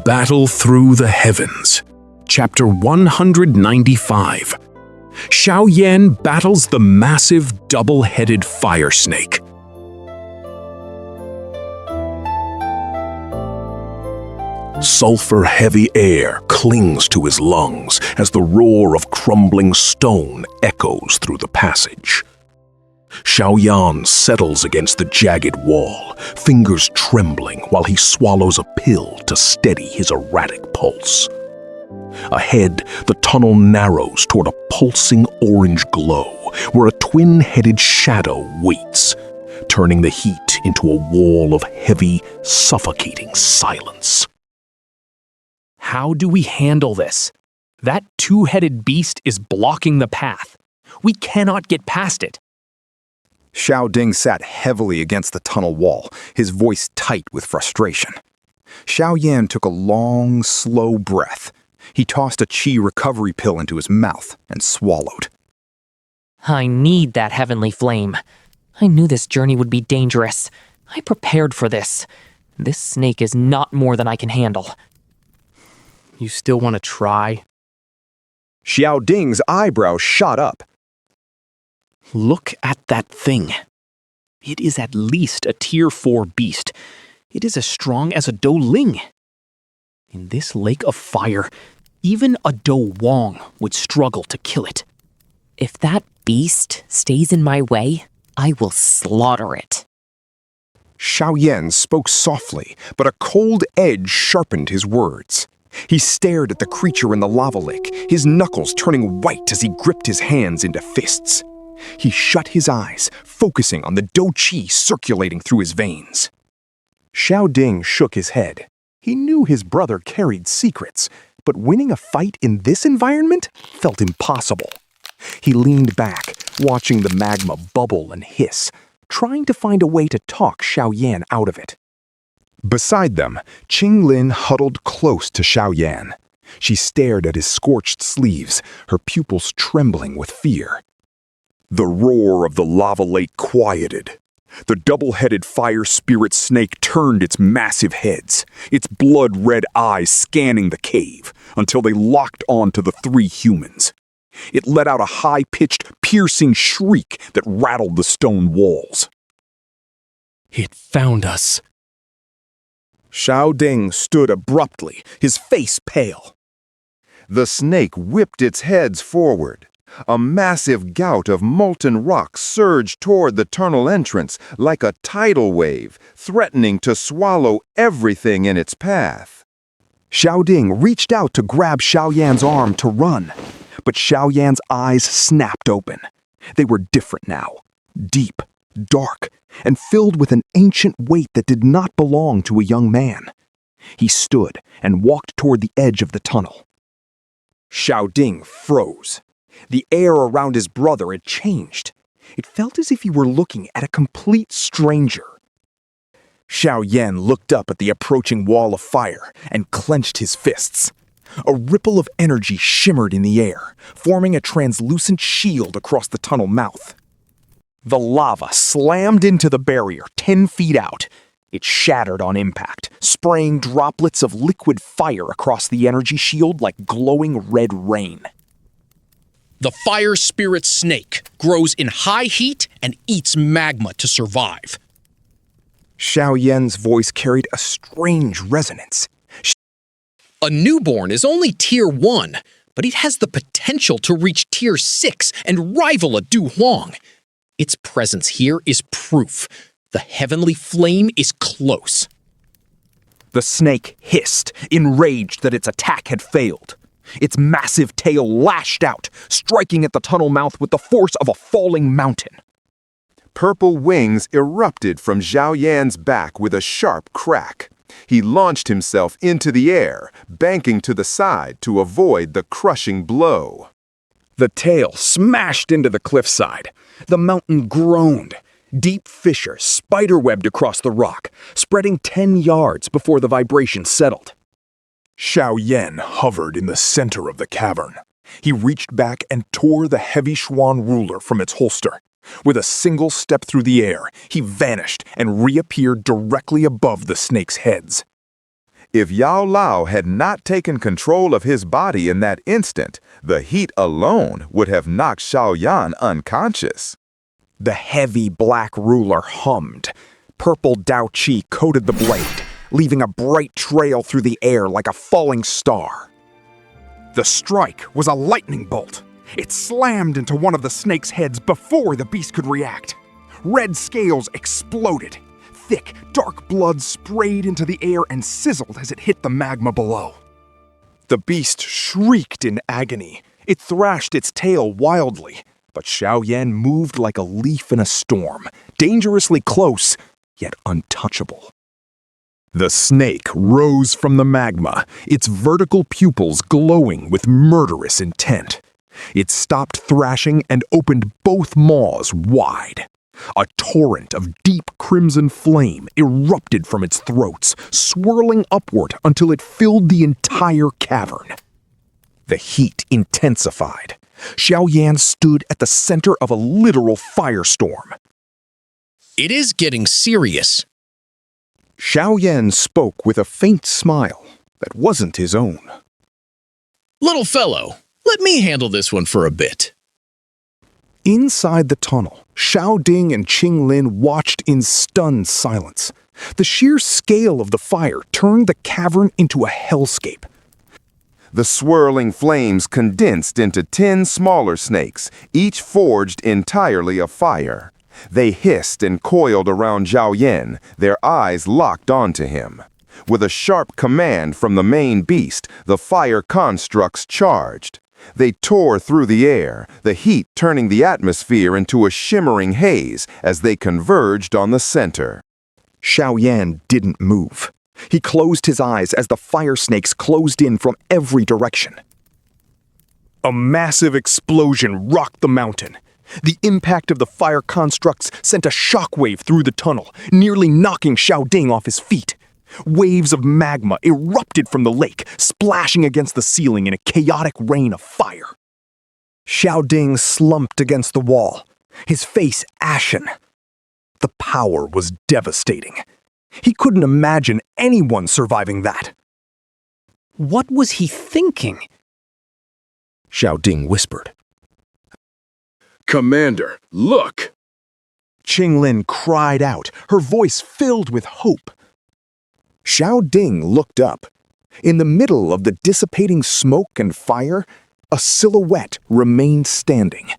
Battle Through the Heavens, Chapter 195. Xiao Yan battles the massive double-headed fire snake. Sulfur-heavy air clings to his lungs as the roar of crumbling stone echoes through the passage. Xiao Yan settles against the jagged wall, fingers trembling while he swallows a pill to steady his erratic pulse. Ahead, the tunnel narrows toward a pulsing orange glow where a twin-headed shadow waits, turning the heat into a wall of heavy, suffocating silence. How do we handle this? That two-headed beast is blocking the path. We cannot get past it. Xiao Ding sat heavily against the tunnel wall, his voice tight with frustration. Xiao Yan took a long, slow breath. He tossed a qi recovery pill into his mouth and swallowed. I need that heavenly flame. I knew this journey would be dangerous. I prepared for this. This snake is not more than I can handle. You still want to try? Xiao Ding's eyebrows shot up. Look at that thing. It is at least a tier 4 beast. It is as strong as a Dou Ling. In this lake of fire, even a Dou Wang would struggle to kill it. If that beast stays in my way, I will slaughter it. Xiao Yan spoke softly, but a cold edge sharpened his words. He stared at the creature in the lava lake, his knuckles turning white as he gripped his hands into fists. He shut his eyes, focusing on the Dou Qi circulating through his veins. Xiao Ding shook his head. He knew his brother carried secrets, but winning a fight in this environment felt impossible. He leaned back, watching the magma bubble and hiss, trying to find a way to talk Xiao Yan out of it. Beside them, Qing Lin huddled close to Xiao Yan. She stared at his scorched sleeves, her pupils trembling with fear. The roar of the lava lake quieted. The double-headed fire spirit snake turned its massive heads, its blood-red eyes scanning the cave until they locked onto the three humans. It let out a high-pitched, piercing shriek that rattled the stone walls. It found us. Xiao Ding stood abruptly, his face pale. The snake whipped its heads forward. A massive gout of molten rock surged toward the tunnel entrance like a tidal wave, threatening to swallow everything in its path. Xiao Ding reached out to grab Xiao Yan's arm to run, but Xiao Yan's eyes snapped open. They were different now, deep, dark, and filled with an ancient weight that did not belong to a young man. He stood and walked toward the edge of the tunnel. Xiao Ding froze. The air around his brother had changed. It felt as if he were looking at a complete stranger. Xiao Yan looked up at the approaching wall of fire and clenched his fists. A ripple of energy shimmered in the air, forming a translucent shield across the tunnel mouth. The lava slammed into the barrier 10 feet out. It shattered on impact, spraying droplets of liquid fire across the energy shield like glowing red rain. The fire spirit snake grows in high heat and eats magma to survive. Xiao Yan's voice carried a strange resonance. A newborn is only tier 1, but it has the potential to reach tier 6 and rival a Dou Huang. Its presence here is proof. The heavenly flame is close. The snake hissed, enraged that its attack had failed. Its massive tail lashed out, striking at the tunnel mouth with the force of a falling mountain. Purple wings erupted from Xiao Yan's back with a sharp crack. He launched himself into the air, banking to the side to avoid the crushing blow. The tail smashed into the cliffside. The mountain groaned. Deep fissures spiderwebbed across the rock, spreading 10 yards before the vibration settled. Xiao Yan hovered in the center of the cavern. He reached back and tore the heavy Xuan ruler from its holster. With a single step through the air, he vanished and reappeared directly above the snake's heads. If Yao Lao had not taken control of his body in that instant, the heat alone would have knocked Xiaoyan unconscious. The heavy black ruler hummed. Purple Dou Qi coated the blade, leaving a bright trail through the air like a falling star. The strike was a lightning bolt. It slammed into one of the snake's heads before the beast could react. Red scales exploded. Thick, dark blood sprayed into the air and sizzled as it hit the magma below. The beast shrieked in agony. It thrashed its tail wildly, but Xiaoyan moved like a leaf in a storm, dangerously close, yet untouchable. The snake rose from the magma, its vertical pupils glowing with murderous intent. It stopped thrashing and opened both maws wide. A torrent of deep crimson flame erupted from its throats, swirling upward until it filled the entire cavern. The heat intensified. Xiaoyan stood at the center of a literal firestorm. It is getting serious. Xiaoyan spoke with a faint smile that wasn't his own. Little fellow, let me handle this one for a bit. Inside the tunnel, Xiao Ding and Qing Lin watched in stunned silence. The sheer scale of the fire turned the cavern into a hellscape. The swirling flames condensed into 10 smaller snakes, each forged entirely of fire. They hissed and coiled around Zhao Yan, their eyes locked onto him. With a sharp command from the main beast, the fire constructs charged. They tore through the air, the heat turning the atmosphere into a shimmering haze as they converged on the center. Xiaoyan didn't move. He closed his eyes as the fire snakes closed in from every direction. A massive explosion rocked the mountain. The impact of the fire constructs sent a shockwave through the tunnel, nearly knocking Xiao Ding off his feet. Waves of magma erupted from the lake, splashing against the ceiling in a chaotic rain of fire. Xiao Ding slumped against the wall, his face ashen. The power was devastating. He couldn't imagine anyone surviving that. What was he thinking? Xiao Ding whispered. Commander, look! Qing Lin cried out, her voice filled with hope. Xiao Ding looked up. In the middle of the dissipating smoke and fire, a silhouette remained standing.